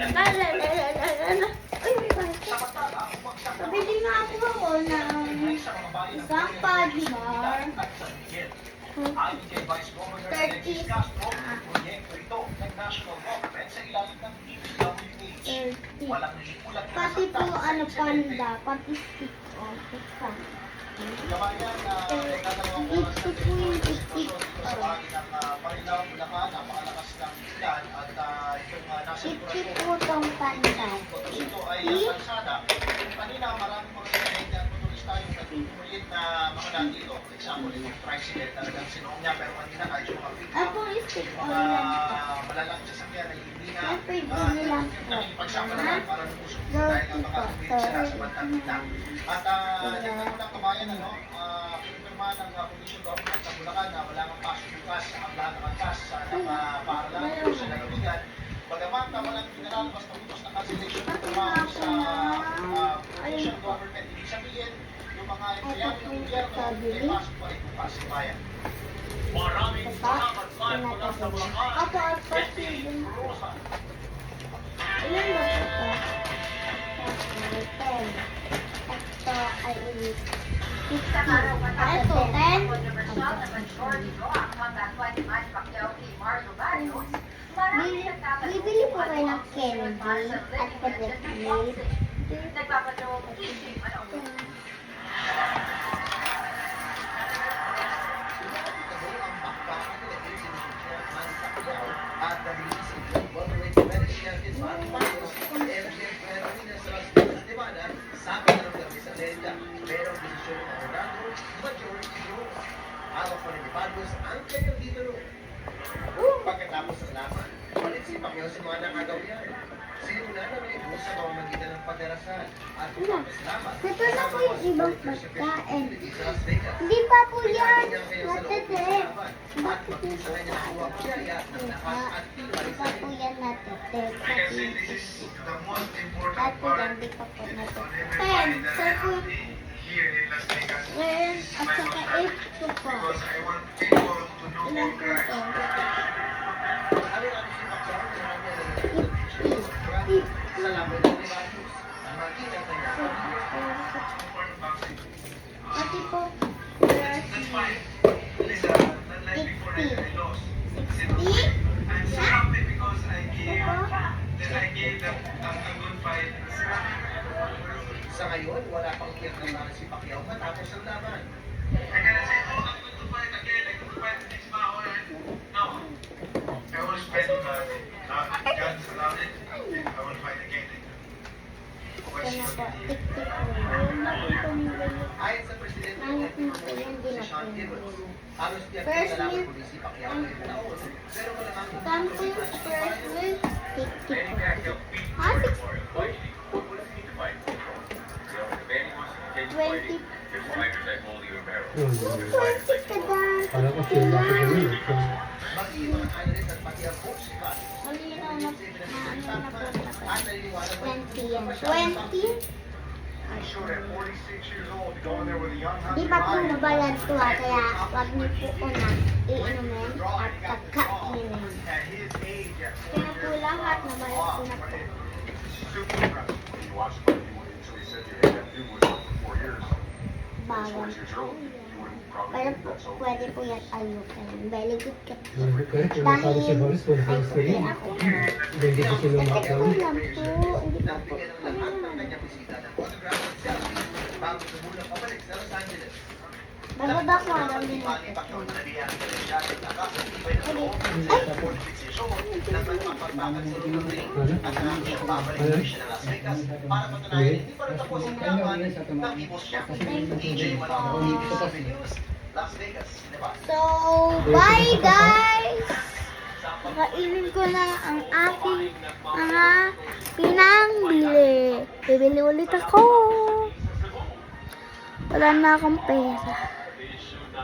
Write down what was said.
Uy, may bata. Pabili nga ako ng isang paddy bar. 30. Pati po panda, pati stick. Ito po yung stick. Stick po itong panda. Kanina maraming mga turista yung nagpupulit na makalaan dito. Example, yung tricycle talagang sinuong niya. Pero kanina kahit yung mga video, mga malalang sasakyan na hindi na nakipagsapalan para lumusok dahil ang mga tuwid sila sa bantang kita. At yung unang kabayan, pinipirmahan ng Commission Government sa Bulacan na wala kang pasok bukas ang lahat ng antas sa napapaaralan sa lalawigan. Bagamat na walang pinalalabas na utos na cancellation ng trabaho sa Commission Government, ibig sabihin, yung mga empleyado ng gobyerno ay pasok pa rin bukas sa bayan. Maraming salamat tayo mula sa Bulacan. Ilan ba ito? Ito ay Sa araw matapos ito, 10. kontrobersyal na majority law ang comeback fight ni Manny Pacquiao kay Mario Barrios, maraming nagtatanong Bibili po kung kayo ng ano ang susunod para candy sa at living legend ng boxing. Nagpapadrawang isip ano. Pagkatapos ng laban, palit si Pacquiao sa mga nakagawian. Sinuna na may ibu sa pamamagitan ng pagdarasal at pagpapasalamat. Ito na po yung ibang pagkain. Hindi pa po yan. Natete. At magpusa kanya na kuha biyaya ng lakas at tibay Hindi sa pa po yan natete. At po yan, hindi pa po natete. 10. So po, 10 at saka 8 po po. Ilan po ito? sa laban ng Barrios. Ang makita kanya Pati po, 30. 60. sa ngayon, wala pang tiyak na mga si Pacquiao matapos ang laban. Kaya po, tiktik po. Yung nakita nila yung Ayon sa Presidente nangit mo po yung si Sean Gibbons, halos tiyak na First lalaki meal, po si Pacquiao ngayong taon. Pero wala kang sample first will tiktik po. Ah, 20. 20 ka dyan. Para ko siya na sa gawin. magiging mga analyst at pati ang coach si Pat. Malinaw na po. At naniniwala ko 20 yan. 20? Di pa po mabalad to kaya wag niyo po una iinumin at kakainin. Kaya po lahat na balad ko na po. Bawal. Pero po, pwede po yan ayukin. Very good ka po. Kahit yung nakalo si Boris, wala kang story. Ako. Hindi ko sila Ito makalo. lang po. Hindi pa po. ang lahat ng kanyang bisita ng autograph at selfie bago sumulang pabalik sa Los Angeles. Bababa ko lang din Manny natin. Pacquiao na nabiyan sa dati na kasatibay ng loob Ay! ng politisisyon na magpapagbagal sa loob ng ring at nakakita babalik siya ng Las Vegas para patunayan hindi pa rin tapos ang laban ng ibos niya. DJ Malamo, ABC News, Las Vegas, Nevada. So, bye guys! Nakainin ko na ang aking mga pinangbili. Bibili ulit ako. Wala na akong pera.